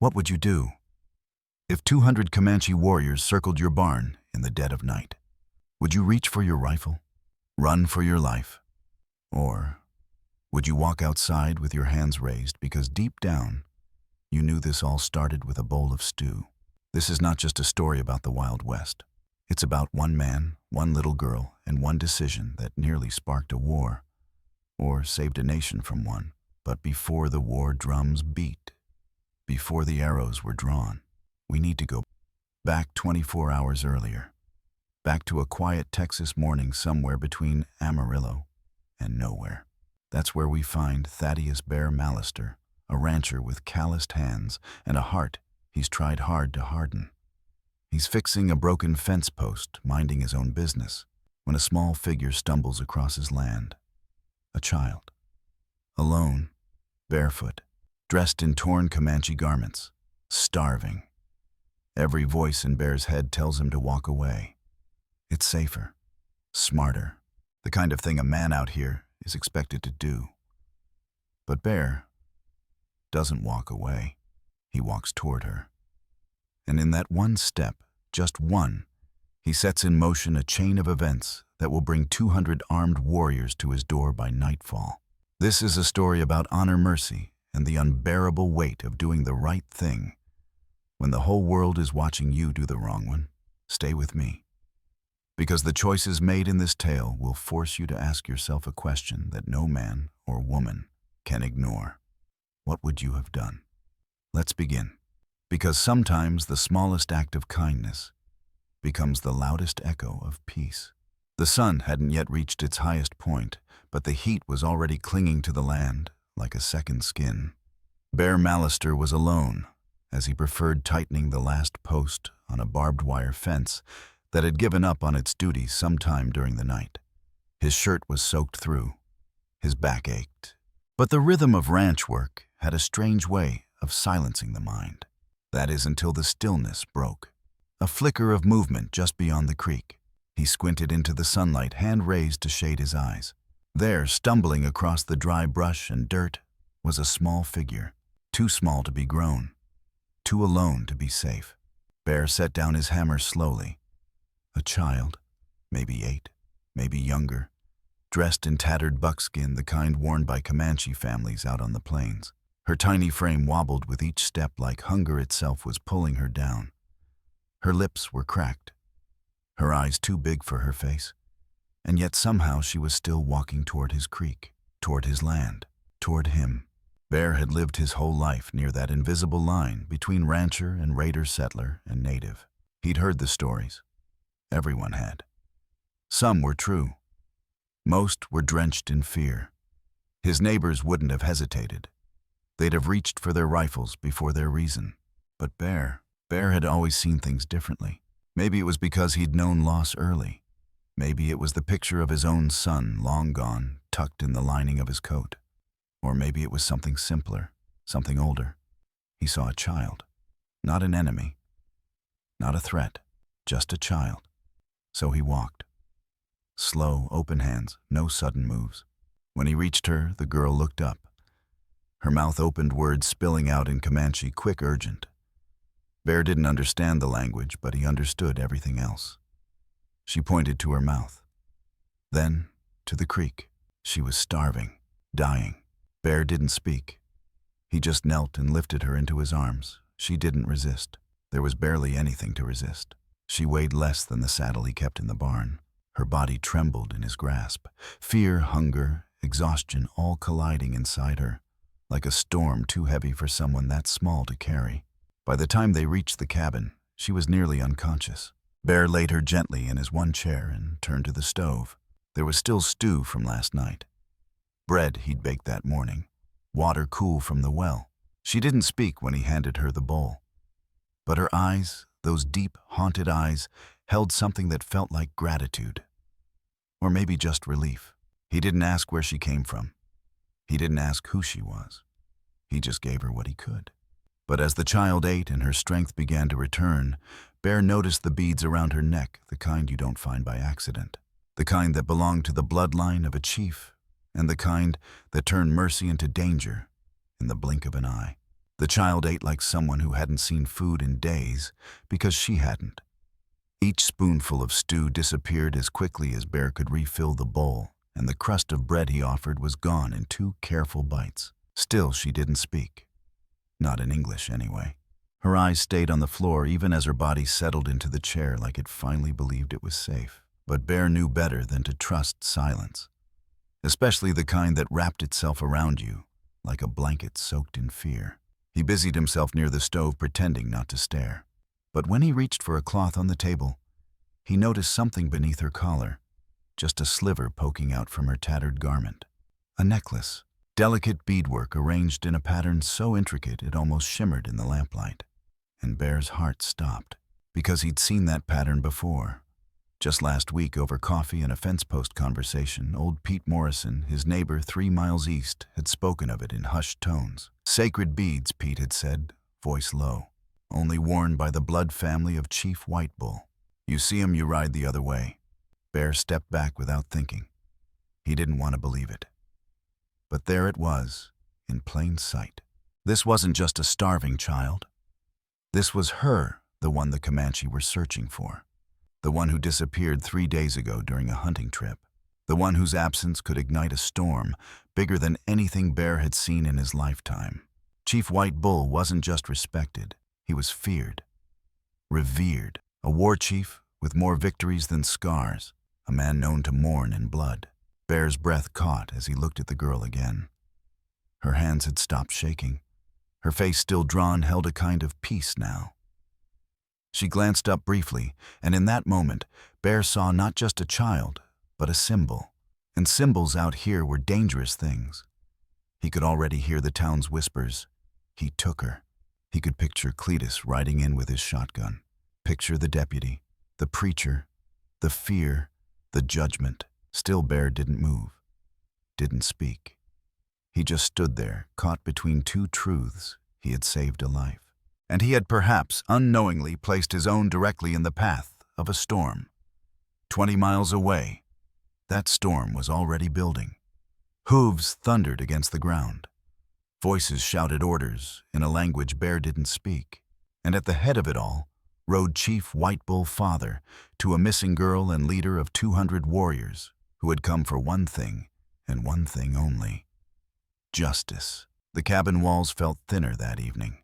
What would you do if 200 Comanche warriors circled your barn in the dead of night? Would you reach for your rifle, run for your life, or would you walk outside with your hands raised because deep down you knew this all started with a bowl of stew? This is not just a story about the Wild West. It's about one man, one little girl, and one decision that nearly sparked a war, or saved a nation from one. But before the war drums beat, before the arrows were drawn, we need to go back 24 hours earlier, back to a quiet Texas morning somewhere between Amarillo and nowhere. That's where we find Thaddeus Bear Mallister, a rancher with calloused hands and a heart he's tried hard to harden. He's fixing a broken fence post, minding his own business, when a small figure stumbles across his land. A child. Alone, barefoot, dressed in torn Comanche garments, starving. Every voice in Bear's head tells him to walk away. It's safer, smarter, the kind of thing a man out here is expected to do. But Bear doesn't walk away. He walks toward her. And in that one step, just one, he sets in motion a chain of events that will bring 200 armed warriors to his door by nightfall. This is a story about honor, mercy, and the unbearable weight of doing the right thing when the whole world is watching you do the wrong one. Stay with me, because the choices made in this tale will force you to ask yourself a question that no man or woman can ignore. What would you have done? Let's begin, because sometimes the smallest act of kindness becomes the loudest echo of peace. The sun hadn't yet reached its highest point, but the heat was already clinging to the land like a second skin. Bear Mallister was alone, as he preferred tightening the last post on a barbed wire fence that had given up on its duties sometime during the night. His shirt was soaked through. His back ached. But the rhythm of ranch work had a strange way of silencing the mind. That is, until the stillness broke. A flicker of movement just beyond the creek. He squinted into the sunlight, hand raised to shade his eyes. There, stumbling across the dry brush and dirt, was a small figure, too small to be grown, too alone to be safe. Bear set down his hammer slowly. A child, maybe 8, maybe younger, dressed in tattered buckskin, the kind worn by Comanche families out on the plains. Her tiny frame wobbled with each step like hunger itself was pulling her down. Her lips were cracked, her eyes too big for her face, and yet somehow she was still walking toward his creek, toward his land, toward him. Bear had lived his whole life near that invisible line between rancher and raider, settler and native. He'd heard the stories. Everyone had. Some were true. Most were drenched in fear. His neighbors wouldn't have hesitated. They'd have reached for their rifles before their reason. But Bear had always seen things differently. Maybe it was because he'd known loss early. Maybe it was the picture of his own son, long gone, tucked in the lining of his coat. Or maybe it was something simpler, something older. He saw a child. Not an enemy. Not a threat. Just a child. So he walked. Slow, open hands, no sudden moves. When he reached her, the girl looked up. Her mouth opened, words spilling out in Comanche, quick, urgent. Bear didn't understand the language, but he understood everything else. She pointed to her mouth. Then, to the creek. She was starving, dying. Bear didn't speak. He just knelt and lifted her into his arms. She didn't resist. There was barely anything to resist. She weighed less than the saddle he kept in the barn. Her body trembled in his grasp. Fear, hunger, exhaustion, all colliding inside her, like a storm too heavy for someone that small to carry. By the time they reached the cabin, she was nearly unconscious. Bear laid her gently in his one chair and turned to the stove. There was still stew from last night. Bread he'd baked that morning. Water cool from the well. She didn't speak when he handed her the bowl. But her eyes, those deep, haunted eyes, held something that felt like gratitude. Or maybe just relief. He didn't ask where she came from. He didn't ask who she was. He just gave her what he could. But as the child ate and her strength began to return, Bear noticed the beads around her neck, the kind you don't find by accident. The kind that belonged to the bloodline of a chief, and the kind that turned mercy into danger in the blink of an eye. The child ate like someone who hadn't seen food in days, because she hadn't. Each spoonful of stew disappeared as quickly as Bear could refill the bowl, and the crust of bread he offered was gone in 2 careful bites. Still, she didn't speak. Not in English, anyway. Her eyes stayed on the floor even as her body settled into the chair like it finally believed it was safe. But Bear knew better than to trust silence, especially the kind that wrapped itself around you like a blanket soaked in fear. He busied himself near the stove, pretending not to stare. But when he reached for a cloth on the table, he noticed something beneath her collar, just a sliver poking out from her tattered garment. A necklace, delicate beadwork arranged in a pattern so intricate it almost shimmered in the lamplight. And Bear's heart stopped, because he'd seen that pattern before. Just last week, over coffee and a fence post conversation, old Pete Morrison, his neighbor 3 miles east, had spoken of it in hushed tones. Sacred beads, Pete had said, voice low, only worn by the blood family of Chief White Bull. You see 'em, you ride the other way. Bear stepped back without thinking. He didn't want to believe it. But there it was, in plain sight. This wasn't just a starving child. This was her, the one the Comanche were searching for. The one who disappeared 3 days ago during a hunting trip. The one whose absence could ignite a storm bigger than anything Bear had seen in his lifetime. Chief White Bull wasn't just respected, he was feared. Revered. A war chief with more victories than scars. A man known to mourn in blood. Bear's breath caught as he looked at the girl again. Her hands had stopped shaking. Her face, still drawn, held a kind of peace now. She glanced up briefly, and in that moment, Bear saw not just a child, but a symbol. And symbols out here were dangerous things. He could already hear the town's whispers. He took her. He could picture Cletus riding in with his shotgun. Picture the deputy, the preacher, the fear, the judgment. Still, Bear didn't move, didn't speak. He just stood there, caught between 2 truths. He had saved a life. And he had perhaps unknowingly placed his own directly in the path of a storm. 20 miles away, that storm was already building. Hooves thundered against the ground. Voices shouted orders in a language Bear didn't speak. And at the head of it all rode Chief White Bull, father to a missing girl and leader of 200 warriors who had come for one thing and one thing only: justice. The cabin walls felt thinner that evening.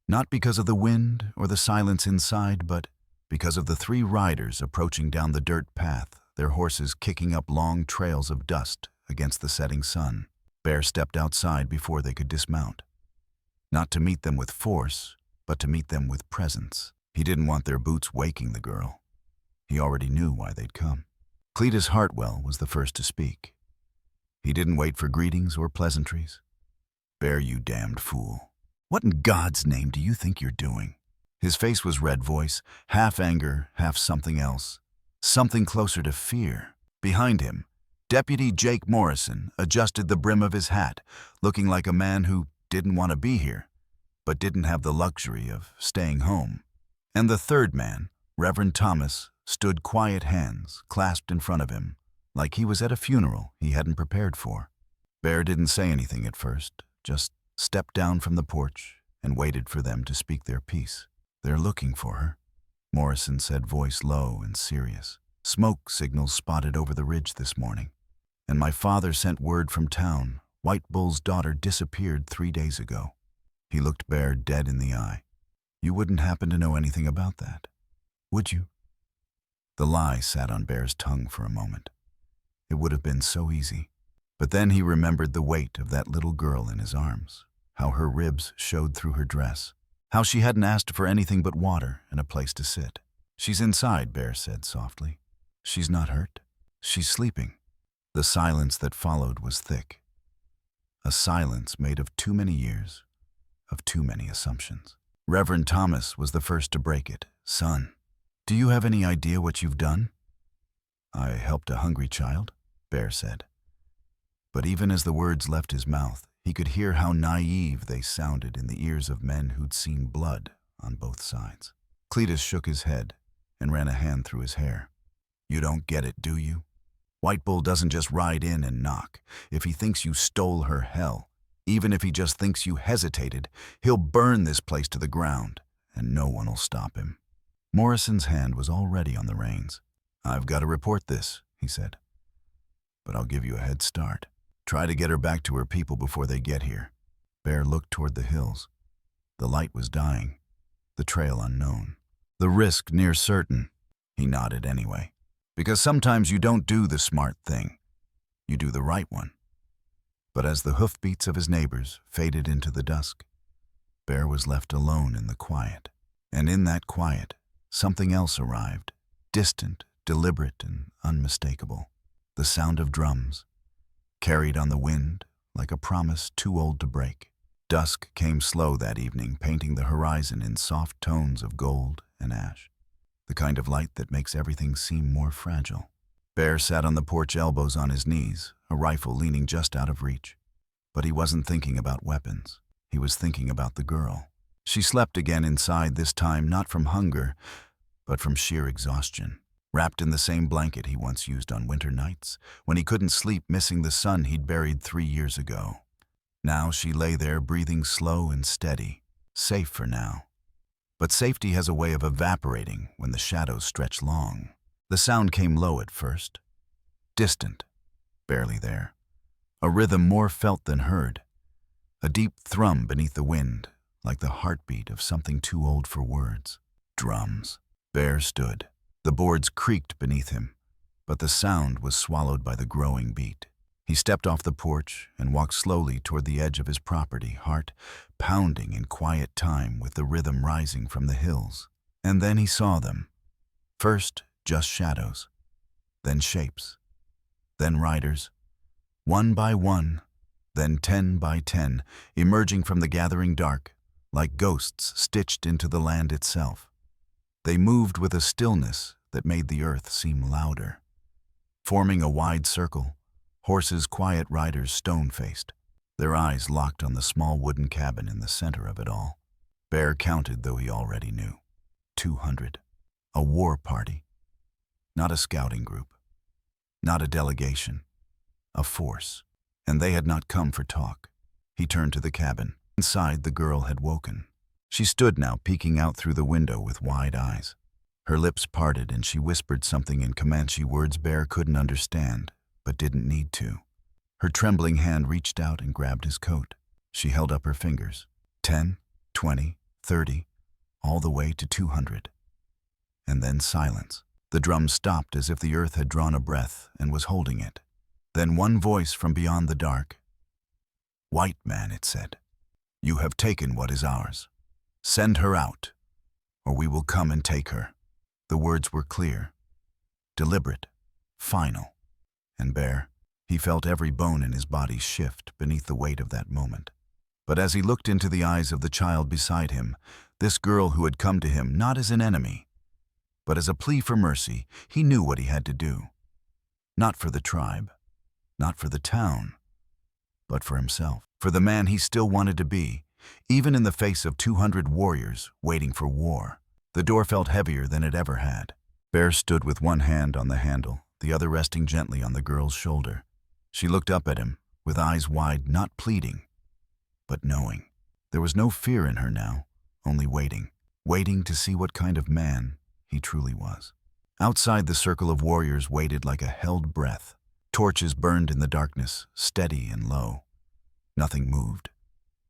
Not because of the wind or the silence inside, but because of the 3 riders approaching down the dirt path, their horses kicking up long trails of dust against the setting sun. Bear stepped outside before they could dismount. Not to meet them with force, but to meet them with presence. He didn't want their boots waking the girl. He already knew why they'd come. Cletus Hartwell was the first to speak. He didn't wait for greetings or pleasantries. Bear, you damned fool. What in God's name do you think you're doing? His face was red, voice, half anger, half something else. Something closer to fear. Behind him, Deputy Jake Morrison adjusted the brim of his hat, looking like a man who didn't want to be here, but didn't have the luxury of staying home. And the third man, Reverend Thomas, stood, quiet hands clasped in front of him, like he was at a funeral he hadn't prepared for. Bear didn't say anything at first, just stepped down from the porch and waited for them to speak their piece. They're looking for her, Morrison said, voice low and serious. Smoke signals spotted over the ridge this morning. And my father sent word from town. White Bull's daughter disappeared 3 days ago. He looked Bear dead in the eye. You wouldn't happen to know anything about that, would you? The lie sat on Bear's tongue for a moment. It would have been so easy. But then he remembered the weight of that little girl in his arms, how her ribs showed through her dress, how she hadn't asked for anything but water and a place to sit. She's inside, Bear said softly. She's not hurt. She's sleeping. The silence that followed was thick. A silence made of too many years, of too many assumptions. Reverend Thomas was the first to break it. Son, do you have any idea what you've done? I helped a hungry child, Bear said. But even as the words left his mouth, he could hear how naive they sounded in the ears of men who'd seen blood on both sides. Cletus shook his head and ran a hand through his hair. You don't get it, do you? White Bull doesn't just ride in and knock. If he thinks you stole her, hell, Even if he just thinks you hesitated, he'll burn this place to the ground, and no one will stop him. Morrison's hand was already on the reins. "I've got to report this," he said. "But I'll give you a head start. Try to get her back to her people before they get here." Bear looked toward the hills. The light was dying, the trail unknown. The risk near certain. He nodded anyway. Because sometimes you don't do the smart thing. You do the right one. But as the hoofbeats of his neighbors faded into the dusk, Bear was left alone in the quiet. And in that quiet, something else arrived, distant, deliberate, and unmistakable. The sound of drums, carried on the wind like a promise too old to break. Dusk came slow that evening, painting the horizon in soft tones of gold and ash, the kind of light that makes everything seem more fragile. Bear sat on the porch, elbows on his knees, a rifle leaning just out of reach. But he wasn't thinking about weapons. He was thinking about the girl. She slept again inside, this time not from hunger, but from sheer exhaustion. Wrapped in the same blanket he once used on winter nights, when he couldn't sleep, missing the son he'd buried 3 years ago. Now she lay there, breathing slow and steady, safe for now. But safety has a way of evaporating when the shadows stretch long. The sound came low at first, distant, barely there. A rhythm more felt than heard. A deep thrum beneath the wind, like the heartbeat of something too old for words. Drums. Bear stood. The boards creaked beneath him, but the sound was swallowed by the growing beat. He stepped off the porch and walked slowly toward the edge of his property, heart pounding in quiet time with the rhythm rising from the hills. And then he saw them. First, just shadows, then shapes, then riders, 1 by 1, then 10 by 10, emerging from the gathering dark, like ghosts stitched into the land itself. They moved with a stillness that made the earth seem louder. Forming a wide circle, horses, quiet riders, stone-faced, their eyes locked on the small wooden cabin in the center of it all. Bear counted, though he already knew. 200. A war party. Not a scouting group. Not a delegation. A force. And they had not come for talk. He turned to the cabin. Inside, the girl had woken. She stood now, peeking out through the window with wide eyes. Her lips parted, and she whispered something in Comanche words Bear couldn't understand, but didn't need to. Her trembling hand reached out and grabbed his coat. She held up her fingers. 10, 20, 30, all the way to 200. And then silence. The drum stopped as if the earth had drawn a breath and was holding it. Then one voice from beyond the dark. "White man," it said, "you have taken what is ours. Send her out, or we will come and take her." The words were clear, deliberate, final. And Bear, he felt every bone in his body shift beneath the weight of that moment. But as he looked into the eyes of the child beside him, this girl who had come to him not as an enemy, but as a plea for mercy, he knew what he had to do. Not for the tribe, not for the town, but for himself, for the man he still wanted to be, even in the face of 200 warriors waiting for war. The door felt heavier than it ever had. Bear stood with one hand on the handle, the other resting gently on the girl's shoulder. She looked up at him, with eyes wide, not pleading, but knowing. There was no fear in her now, only waiting. Waiting to see what kind of man he truly was. Outside, the circle of warriors waited like a held breath. Torches burned in the darkness, steady and low. Nothing moved.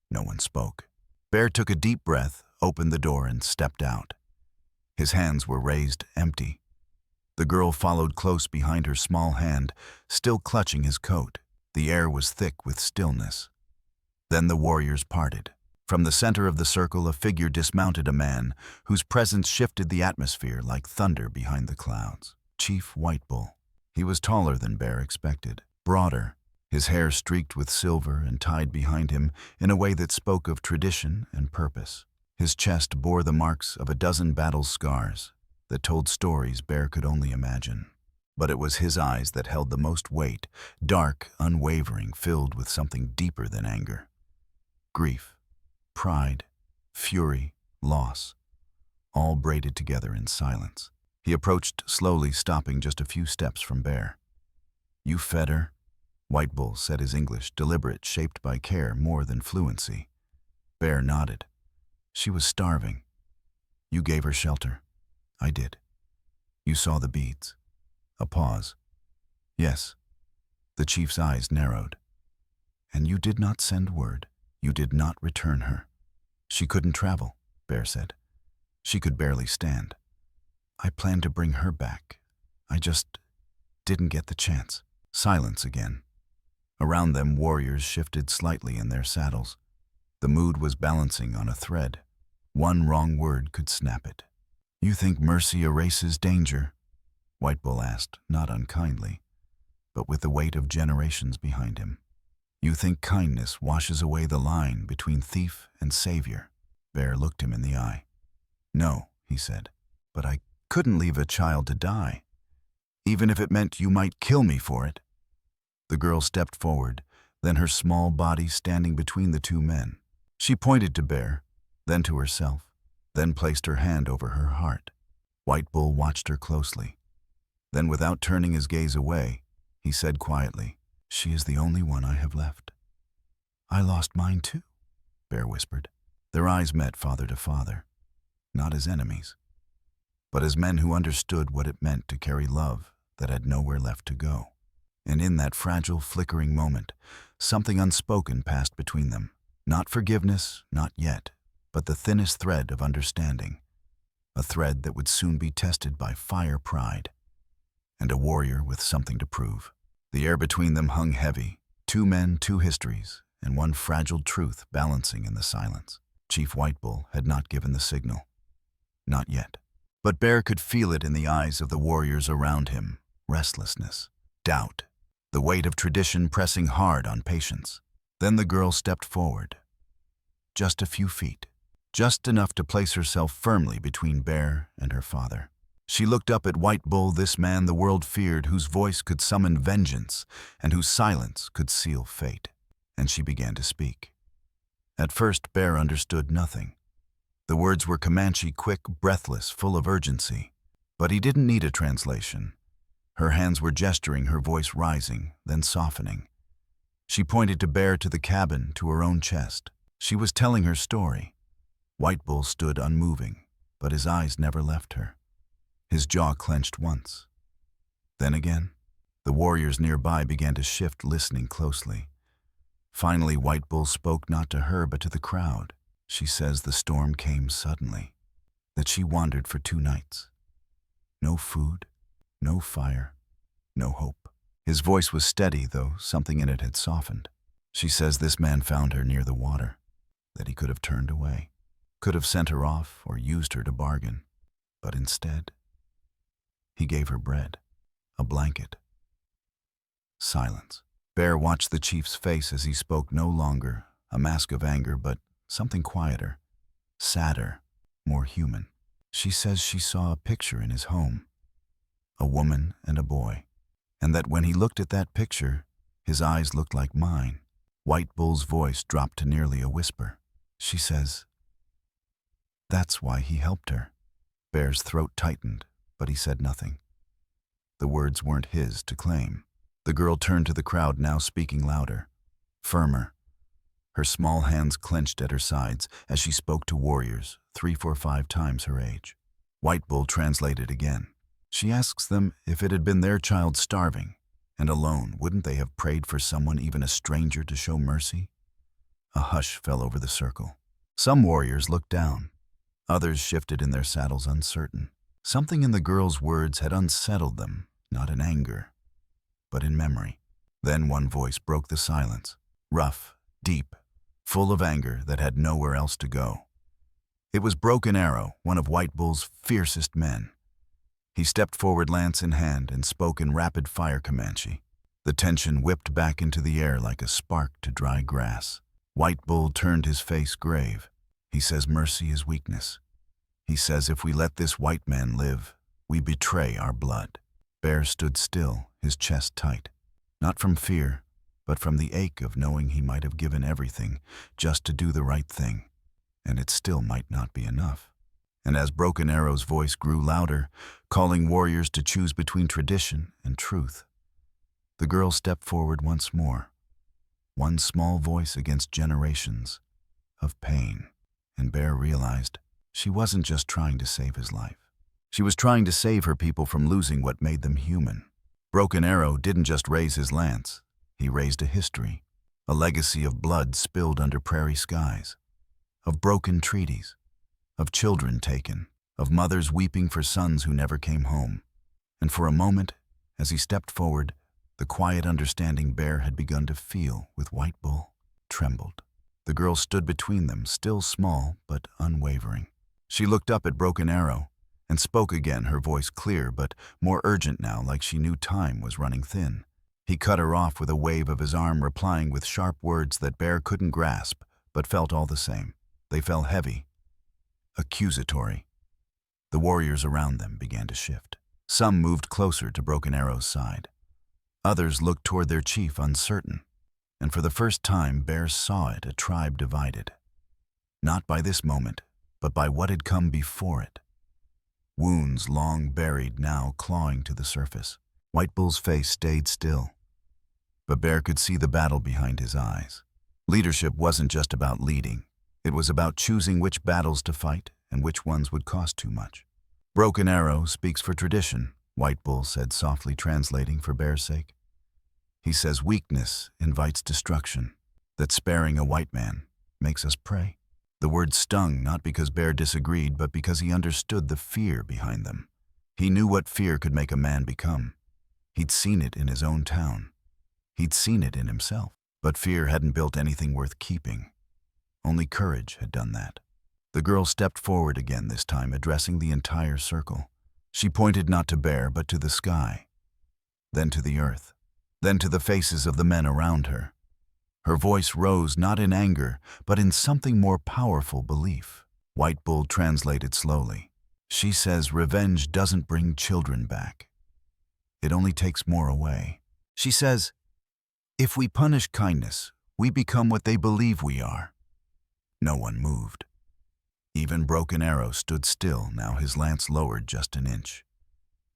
No one spoke. Bear took a deep breath, opened the door, and stepped out. His hands were raised, empty. The girl followed close behind her small hand, still clutching his coat. The air was thick with stillness. Then the warriors parted. From the center of the circle, a figure dismounted, a man whose presence shifted the atmosphere like thunder behind the clouds. Chief White Bull. He was taller than Bear expected, broader, his hair streaked with silver and tied behind him in a way that spoke of tradition and purpose. His chest bore the marks of a dozen battle scars that told stories Bear could only imagine. But it was his eyes that held the most weight, dark, unwavering, filled with something deeper than anger. Grief, pride, fury, loss, all braided together in silence. He approached slowly, stopping just a few steps from Bear. "You fed her?" White Bull said, his English deliberate, shaped by care more than fluency. Bear nodded. She was starving. You gave her shelter. I did. You saw the beads. A pause. Yes. The chief's eyes narrowed. And you did not send word. You did not return her. She couldn't travel, Bear said. She could barely stand. I planned to bring her back. I just didn't get the chance. Silence again. Around them, warriors shifted slightly in their saddles. The mood was balancing on a thread. One wrong word could snap it. You think mercy erases danger? White Bull asked, not unkindly, but with the weight of generations behind him. You think kindness washes away the line between thief and savior? Bear looked him in the eye. No, he said, but I couldn't leave a child to die, even if it meant you might kill me for it. The girl stepped forward, then her small body standing between the two men. She pointed to Bear, then to herself, then placed her hand over her heart. White Bull watched her closely. Then, without turning his gaze away, he said quietly, She is the only one I have left. I lost mine too, Bear whispered. Their eyes met father to father, not as enemies, but as men who understood what it meant to carry love that had nowhere left to go. And in that fragile, flickering moment, something unspoken passed between them. Not forgiveness, not yet, but the thinnest thread of understanding. A thread that would soon be tested by fire pride, and a warrior with something to prove. The air between them hung heavy, two men, two histories, and one fragile truth balancing in the silence. Chief White Bull had not given the signal. Not yet. But Bear could feel it in the eyes of the warriors around him. Restlessness, doubt, the weight of tradition pressing hard on patience. Then the girl stepped forward. Just a few feet. Just enough to place herself firmly between Bear and her father. She looked up at White Bull, this man the world feared, whose voice could summon vengeance and whose silence could seal fate. And she began to speak. At first, Bear understood nothing. The words were Comanche, quick, breathless, full of urgency. But he didn't need a translation. Her hands were gesturing, her voice rising, then softening. She pointed to Bear, to the cabin, to her own chest. She was telling her story. White Bull stood unmoving, but his eyes never left her. His jaw clenched once. Then again, the warriors nearby began to shift, listening closely. Finally, White Bull spoke not to her but to the crowd. She says the storm came suddenly, that she wandered for 2 nights. No food, no fire, no hope. His voice was steady, though something in it had softened. She says this man found her near the water, that he could have turned away, could have sent her off or used her to bargain. But instead, he gave her bread, a blanket. Silence. Bear watched the chief's face as he spoke, no longer a mask of anger, but something quieter, sadder, more human. She says she saw a picture in his home, a woman and a boy, and that when he looked at that picture, his eyes looked like mine. White Bull's voice dropped to nearly a whisper. She says, that's why he helped her. Bear's throat tightened, but he said nothing. The words weren't his to claim. The girl turned to the crowd, now speaking louder, firmer. Her small hands clenched at her sides as she spoke to warriors 3, 4, 5 times her age. White Bull translated again. She asks them if it had been their child starving and alone, wouldn't they have prayed for someone, even a stranger, to show mercy? A hush fell over the circle. Some warriors looked down. Others shifted in their saddles, uncertain. Something in the girl's words had unsettled them, not in anger, but in memory. Then one voice broke the silence, rough, deep, full of anger that had nowhere else to go. It was Broken Arrow, one of White Bull's fiercest men. He stepped forward, lance in hand, and spoke in rapid-fire Comanche. The tension whipped back into the air like a spark to dry grass. White Bull turned his face grave. He says mercy is weakness. He says if we let this white man live, we betray our blood. Bear stood still, his chest tight, not from fear, but from the ache of knowing he might have given everything just to do the right thing, and it still might not be enough. And as Broken Arrow's voice grew louder, calling warriors to choose between tradition and truth, The girl stepped forward once more, one small voice against generations of pain, and Bear realized she wasn't just trying to save his life. She was trying to save her people from losing what made them human. Broken Arrow didn't just raise his lance, he raised a history, a legacy of blood spilled under prairie skies, of broken treaties, of children taken, of mothers weeping for sons who never came home. And for a moment, as he stepped forward, the quiet understanding Bear had begun to feel with White Bull trembled. The girl stood between them, still small but unwavering. She looked up at Broken Arrow and spoke again, her voice clear but more urgent now, like she knew time was running thin. He cut her off with a wave of his arm, replying with sharp words that Bear couldn't grasp but felt all the same. They fell heavy, accusatory. The warriors around them began to shift. Some moved closer to Broken Arrow's side. Others looked toward their chief, uncertain. And for the first time, Bear saw it, a tribe divided. Not by this moment, but by what had come before it. Wounds long buried, now clawing to the surface. White Bull's face stayed still, but Bear could see the battle behind his eyes. Leadership wasn't just about leading. It was about choosing which battles to fight and which ones would cost too much. Broken Arrow speaks for tradition, White Bull said softly, translating for Bear's sake. He says weakness invites destruction, that sparing a white man makes us prey. The words stung, not because Bear disagreed, but because he understood the fear behind them. He knew what fear could make a man become. He'd seen it in his own town. He'd seen it in himself. But fear hadn't built anything worth keeping. Only courage had done that. The girl stepped forward again, this time addressing the entire circle. She pointed not to Bear, but to the sky, then to the earth, then to the faces of the men around her. Her voice rose not in anger, but in something more powerful, belief. White Bull translated slowly. She says revenge doesn't bring children back. It only takes more away. She says, if we punish kindness, we become what they believe we are. No one moved. Even Broken Arrow stood still, now his lance lowered just an inch.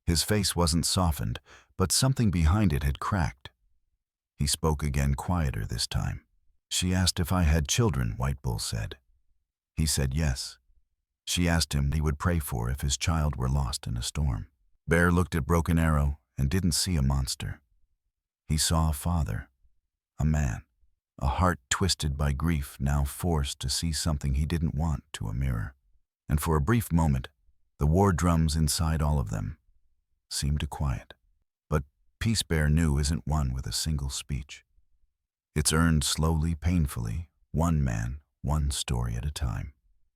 His face wasn't softened, but something behind it had cracked. He spoke again, quieter this time. She asked if I had children, White Bull said. He said yes. She asked him what he would pray for if his child were lost in a storm. Bear looked at Broken Arrow and didn't see a monster. He saw a father, a man, a heart twisted by grief, now forced to see something he didn't want to a mirror. And for a brief moment, the war drums inside all of them seemed to quiet. But peace, Bear knew, isn't won with a single speech. It's earned slowly, painfully, one man, one story at a time.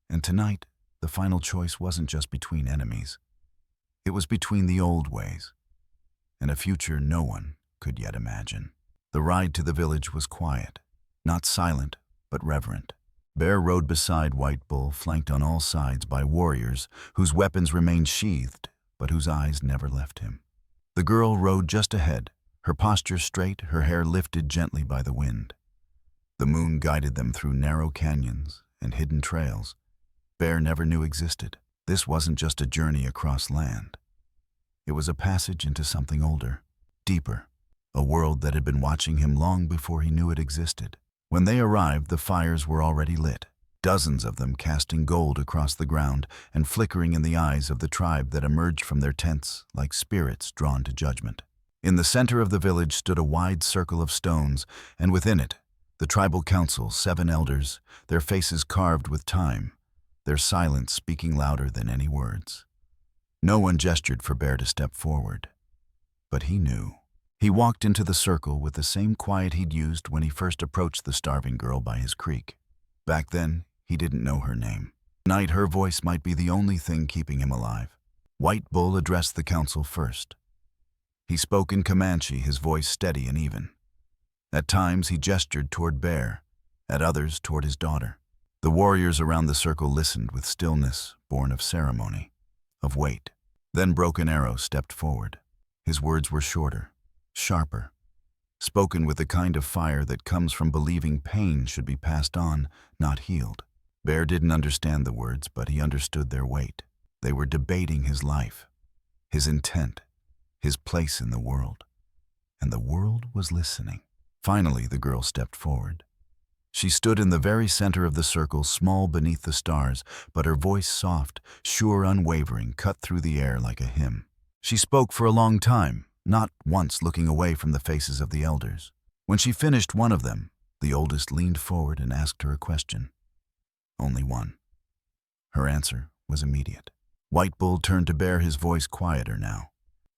And tonight, the final choice wasn't just between enemies. It was between the old ways and a future no one could yet imagine. The ride to the village was quiet, not silent, but reverent. Bear rode beside White Bull, flanked on all sides by warriors whose weapons remained sheathed, but whose eyes never left him. The girl rode just ahead, her posture straight, her hair lifted gently by the wind. The moon guided them through narrow canyons and hidden trails Bear never knew existed. This wasn't just a journey across land. It was a passage into something older, deeper, a world that had been watching him long before he knew it existed. When they arrived, the fires were already lit, dozens of them casting gold across the ground and flickering in the eyes of the tribe that emerged from their tents like spirits drawn to judgment. In the center of the village stood a wide circle of stones, and within it, the tribal council, 7 elders, their faces carved with time, their silence speaking louder than any words. No one gestured for Bear to step forward, but he knew. He walked into the circle with the same quiet he'd used when he first approached the starving girl by his creek. Back then, he didn't know her name. Tonight, her voice might be the only thing keeping him alive. White Bull addressed the council first. He spoke in Comanche, his voice steady and even. At times, he gestured toward Bear, at others toward his daughter. The warriors around the circle listened with stillness born of ceremony, of weight. Then Broken Arrow stepped forward. His words were shorter, sharper, spoken with the kind of fire that comes from believing pain should be passed on, not healed. Bear didn't understand the words, but he understood their weight. They were debating his life, his intent, his place in the world. and the world was listening. Finally, the girl stepped forward. She stood in the very center of the circle, small beneath the stars, but her voice soft, sure, unwavering, cut through the air like a hymn. She spoke for a long time, not once looking away from the faces of the elders. When she finished one of them, the oldest leaned forward and asked her a question. Only one. Her answer was immediate. White Bull turned to Bear, his voice quieter now.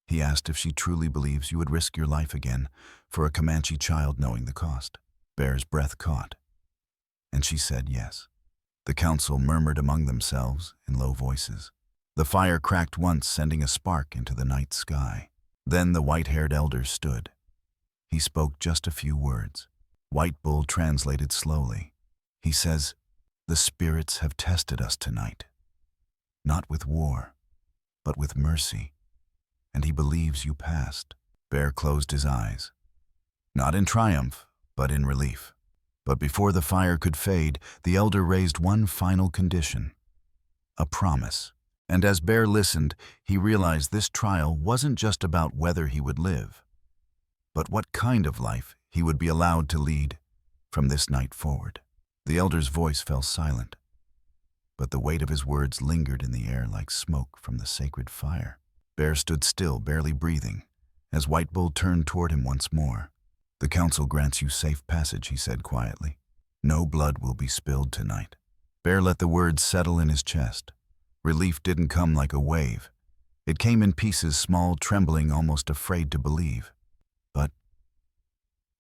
He asked if she truly believes you would risk your life again for a Comanche child, knowing the cost. Bear's breath caught, and she said yes. The council murmured among themselves in low voices. The fire cracked once, sending a spark into the night sky. Then the white-haired elder stood. He spoke just a few words. White Bull translated slowly. He says, "The spirits have tested us tonight, not with war, but with mercy, and he believes you passed." Bear closed his eyes, not in triumph, but in relief. But before the fire could fade, the elder raised one final condition, a promise. And as Bear listened, he realized this trial wasn't just about whether he would live, but what kind of life he would be allowed to lead from this night forward. The elder's voice fell silent, but the weight of his words lingered in the air like smoke from the sacred fire. Bear stood still, barely breathing, as White Bull turned toward him once more. "The council grants you safe passage," he said quietly. "No blood will be spilled tonight." Bear let the words settle in his chest. Relief didn't come like a wave. It came in pieces, small, trembling, almost afraid to believe. "But,"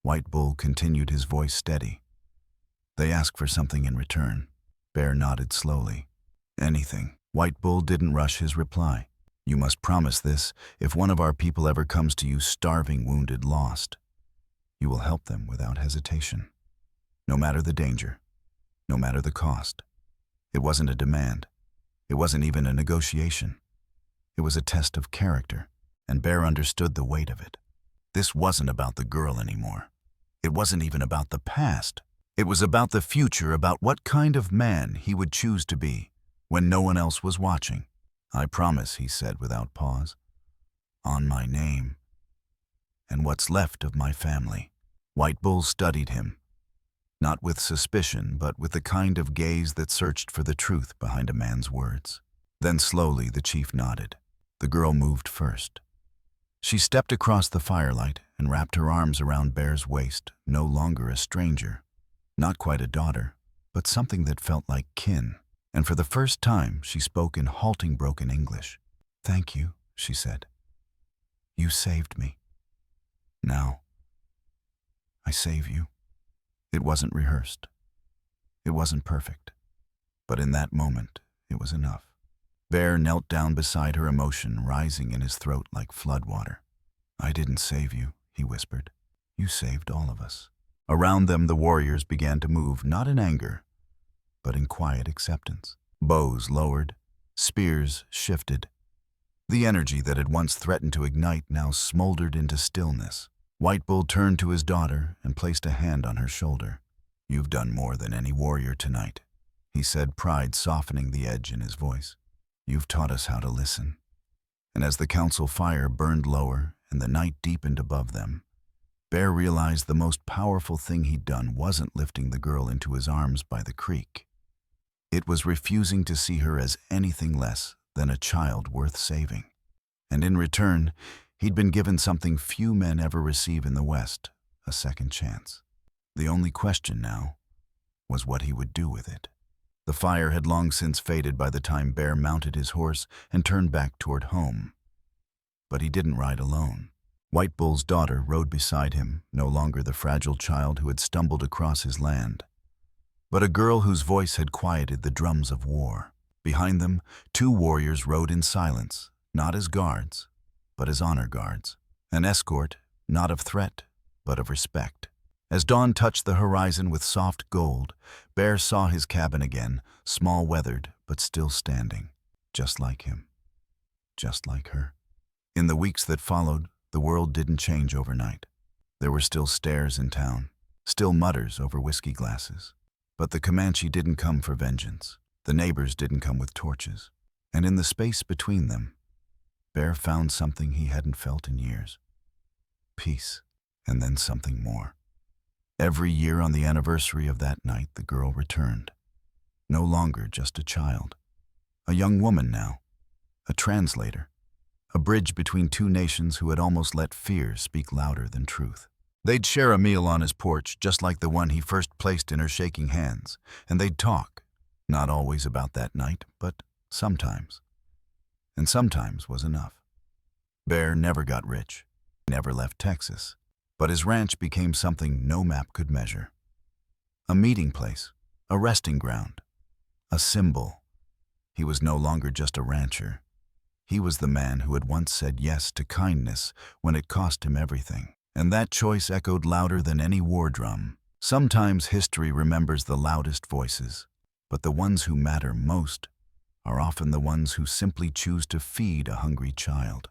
White Bull continued, his voice steady, "they ask for something in return." Bear nodded slowly. "Anything." White Bull didn't rush his reply. "You must promise this. If one of our people ever comes to you starving, wounded, lost, you will help them without hesitation. No matter the danger, no matter the cost." It wasn't a demand. It wasn't even a negotiation. It was a test of character, and Bear understood the weight of it. This wasn't about the girl anymore. It wasn't even about the past. It was about the future, about what kind of man he would choose to be when no one else was watching. "I promise," he said without pause, "on my name and what's left of my family." White Bull studied him, not with suspicion, but with the kind of gaze that searched for the truth behind a man's words. Then slowly the chief nodded. The girl moved first. She stepped across the firelight and wrapped her arms around Bear's waist, no longer a stranger, not quite a daughter, but something that felt like kin. And for the first time, she spoke in halting, broken English. "Thank you," she said. "You saved me. Now, I save you." It wasn't rehearsed. It wasn't perfect. But in that moment, it was enough. Bear knelt down beside her, emotion rising in his throat like floodwater. "I didn't save you," he whispered. "You saved all of us." Around them, the warriors began to move, not in anger, but in quiet acceptance. Bows lowered, spears shifted. The energy that had once threatened to ignite now smoldered into stillness. White Bull turned to his daughter and placed a hand on her shoulder. "You've done more than any warrior tonight," he said, pride softening the edge in his voice. "You've taught us how to listen." And as the council fire burned lower and the night deepened above them, Bear realized the most powerful thing he'd done wasn't lifting the girl into his arms by the creek. It was refusing to see her as anything less than a child worth saving. And in return, he'd been given something few men ever receive in the West, a second chance. The only question now was what he would do with it. The fire had long since faded by the time Bear mounted his horse and turned back toward home. But he didn't ride alone. White Bull's daughter rode beside him, no longer the fragile child who had stumbled across his land, but a girl whose voice had quieted the drums of war. Behind them, two warriors rode in silence, not as guards, but as honor guards. An escort, not of threat, but of respect. As dawn touched the horizon with soft gold, Bear saw his cabin again, small, weathered, but still standing, just like him, just like her. In the weeks that followed, the world didn't change overnight. There were still stares in town, still mutters over whiskey glasses. But the Comanche didn't come for vengeance. The neighbors didn't come with torches. And in the space between them, Bear found something he hadn't felt in years. Peace. And then something more. Every year on the anniversary of that night, the girl returned. No longer just a child. A young woman now. A translator. A bridge between two nations who had almost let fear speak louder than truth. They'd share a meal on his porch, just like the one he first placed in her shaking hands, and they'd talk, not always about that night, but sometimes. And sometimes was enough. Bear never got rich, never left Texas, but his ranch became something no map could measure. A meeting place, a resting ground, a symbol. He was no longer just a rancher. He was the man who had once said yes to kindness when it cost him everything. And that choice echoed louder than any war drum. Sometimes history remembers the loudest voices, but the ones who matter most are often the ones who simply choose to feed a hungry child.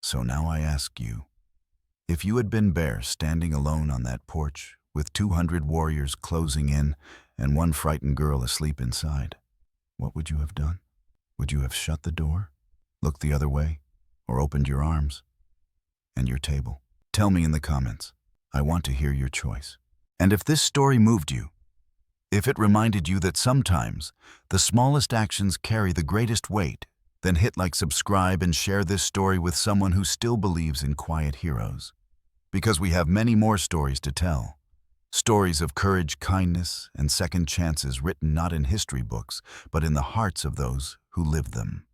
So now I ask you, if you had been Bear standing alone on that porch, with 200 warriors closing in and one frightened girl asleep inside, what would you have done? Would you have shut the door, looked the other way, or opened your arms and your table? Tell me in the comments. I want to hear your choice. And if this story moved you, if it reminded you that sometimes the smallest actions carry the greatest weight, then hit like, subscribe, and share this story with someone who still believes in quiet heroes. Because we have many more stories to tell. Stories of courage, kindness, and second chances written not in history books, but in the hearts of those who lived them.